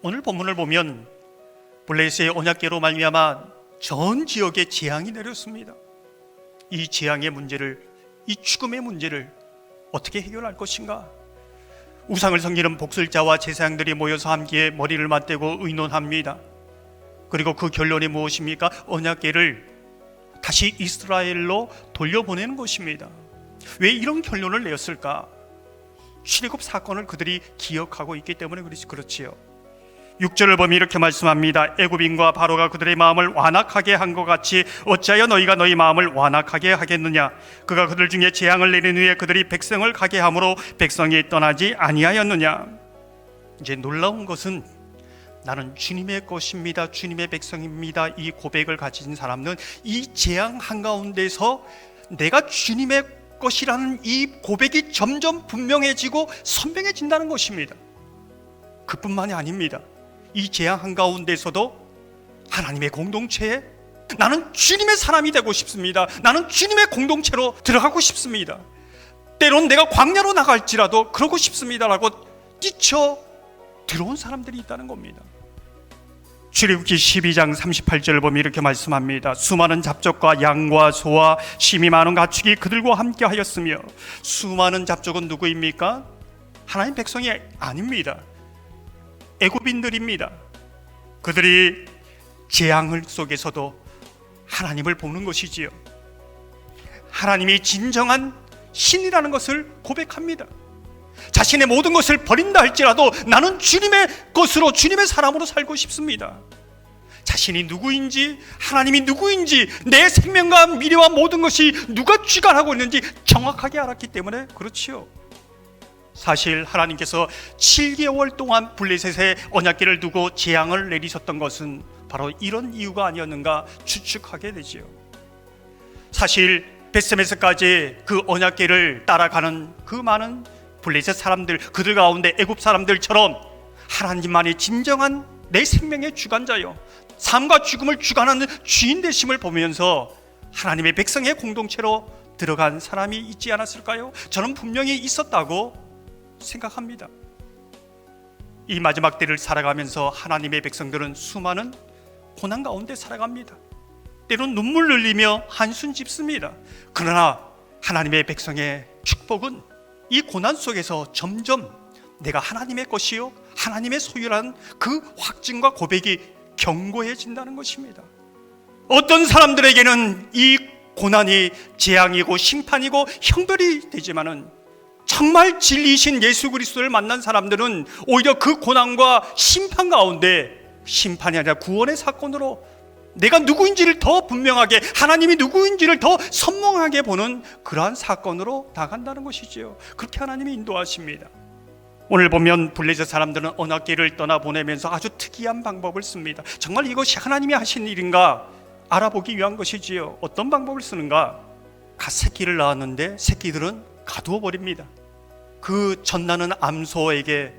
오늘 본문을 보면 블레셋의 언약궤로 말미암아 전 지역에 재앙이 내렸습니다. 이 재앙의 문제를, 이 죽음의 문제를 어떻게 해결할 것인가? 우상을 섬기는 복술자와 제사장들이 모여서 함께 머리를 맞대고 의논합니다. 그리고 그 결론이 무엇입니까? 언약궤를 다시 이스라엘로 돌려보내는 것입니다. 왜 이런 결론을 내었을까? 출애굽 사건을 그들이 기억하고 있기 때문에 그렇지요. 6절을 보면 이렇게 말씀합니다. 애굽인과 바로가 그들의 마음을 완악하게 한 것 같이 어찌하여 너희가 너희 마음을 완악하게 하겠느냐? 그가 그들 중에 재앙을 내린 후에 그들이 백성을 가게 함으로 백성이 떠나지 아니하였느냐? 이제 놀라운 것은 나는 주님의 것입니다, 주님의 백성입니다, 이 고백을 가진 사람은 이 재앙 한가운데서 내가 주님의 것이라는 이 고백이 점점 분명해지고 선명해진다는 것입니다. 그뿐만이 아닙니다. 이 재앙 한가운데서도 하나님의 공동체에 나는 주님의 사람이 되고 싶습니다. 나는 주님의 공동체로 들어가고 싶습니다. 때론 내가 광야로 나갈지라도 그러고 싶습니다라고 뛰쳐 들어온 사람들이 있다는 겁니다. 출애굽기 12장 38절을 보면 이렇게 말씀합니다. 수많은 잡족과 양과 소와 심이 많은 가축이 그들과 함께 하였으며. 수많은 잡족은 누구입니까? 하나님 백성이 아닙니다. 애굽인들입니다. 그들이 재앙을 속에서도 하나님을 보는 것이지요. 하나님이 진정한 신이라는 것을 고백합니다. 자신의 모든 것을 버린다 할지라도 나는 주님의 것으로, 주님의 사람으로 살고 싶습니다. 자신이 누구인지, 하나님이 누구인지, 내 생명과 미래와 모든 것이 누가 주관하고 있는지 정확하게 알았기 때문에 그렇지요. 사실 하나님께서 7개월 동안 블레셋에 언약궤를 두고 재앙을 내리셨던 것은 바로 이런 이유가 아니었는가 추측하게 되지요. 사실 벳세메스까지 그 언약궤를 따라가는 그 많은 블레셋 사람들, 그들 가운데 애굽 사람들처럼 하나님만이 진정한 내 생명의 주관자요, 삶과 죽음을 주관하는 주인 되심을 보면서 하나님의 백성의 공동체로 들어간 사람이 있지 않았을까요? 저는 분명히 있었다고 생각합니다. 이 마지막 때를 살아가면서 하나님의 백성들은 수많은 고난 가운데 살아갑니다. 때론 눈물 흘리며 한숨 짓습니다. 그러나 하나님의 백성의 축복은 이 고난 속에서 점점 내가 하나님의 것이요, 하나님의 소유라는 그 확증과 고백이 견고해진다는 것입니다. 어떤 사람들에게는 이 고난이 재앙이고 심판이고 형벌이 되지만은 정말 진리이신 예수 그리스도를 만난 사람들은 오히려 그 고난과 심판 가운데 심판이 아니라 구원의 사건으로 내가 누구인지를 더 분명하게, 하나님이 누구인지를 더 선명하게 보는 그러한 사건으로 나간다는 것이지요. 그렇게 하나님이 인도하십니다. 오늘 보면 블레셋 사람들은 언약궤를 떠나보내면서 아주 특이한 방법을 씁니다. 정말 이것이 하나님이 하신 일인가 알아보기 위한 것이지요. 어떤 방법을 쓰는가? 갓새끼를 낳았는데 새끼들은 가두어 버립니다. 그 젖나는 암소에게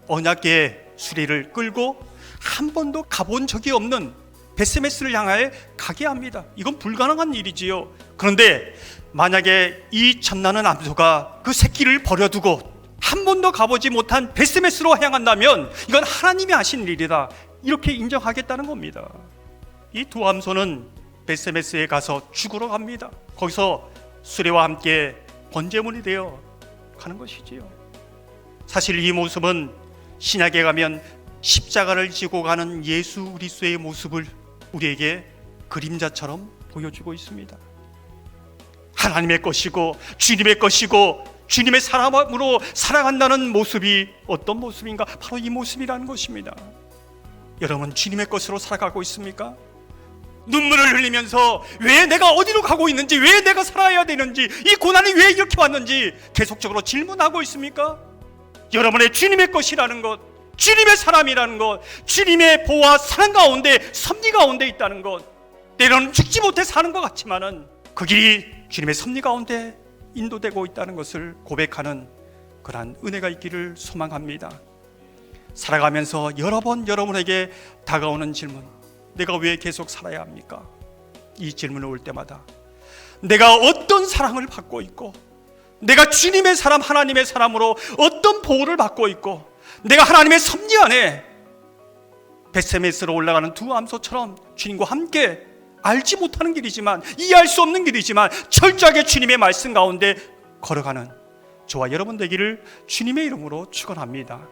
언약궤 수레를 끌고 한 번도 가본 적이 없는 벳세메스를 향하여 가게 합니다. 이건 불가능한 일이지요. 그런데 만약에 이 젖나는 암소가 그 새끼를 버려두고 한 번도 가보지 못한 벳세메스로 향한다면 이건 하나님이 하신 일이다, 이렇게 인정하겠다는 겁니다. 이 두 암소는 벳세메스에 가서 죽으러 갑니다. 거기서 수레와 함께 번제물이 되어 가는 것이지요. 사실 이 모습은 신약에 가면 십자가를 지고 가는 예수 그리스도의 모습을 우리에게 그림자처럼 보여주고 있습니다. 하나님의 것이고 주님의 것이고 주님의 사람으로 살아간다는 모습이 어떤 모습인가? 바로 이 모습이라는 것입니다. 여러분, 주님의 것으로 살아가고 있습니까? 눈물을 흘리면서 왜 내가 어디로 가고 있는지, 왜 내가 살아야 되는지, 이 고난이 왜 이렇게 왔는지 계속적으로 질문하고 있습니까? 여러분의 주님의 것이라는 것, 주님의 사람이라는 것, 주님의 보호와 사랑 가운데, 섭리 가운데 있다는 것, 때로는 죽지 못해 사는 것 같지만은 그 길이 주님의 섭리 가운데 인도되고 있다는 것을 고백하는 그러한 은혜가 있기를 소망합니다. 살아가면서 여러 번 여러분에게 다가오는 질문, 내가 왜 계속 살아야 합니까? 이 질문을 올 때마다 내가 어떤 사랑을 받고 있고, 내가 주님의 사람, 하나님의 사람으로 어떤 보호를 받고 있고, 내가 하나님의 섭리 안에 벳세메스로 올라가는 두 암소처럼 주님과 함께 알지 못하는 길이지만, 이해할 수 없는 길이지만 철저하게 주님의 말씀 가운데 걸어가는 저와 여러분 되기를 주님의 이름으로 축원합니다.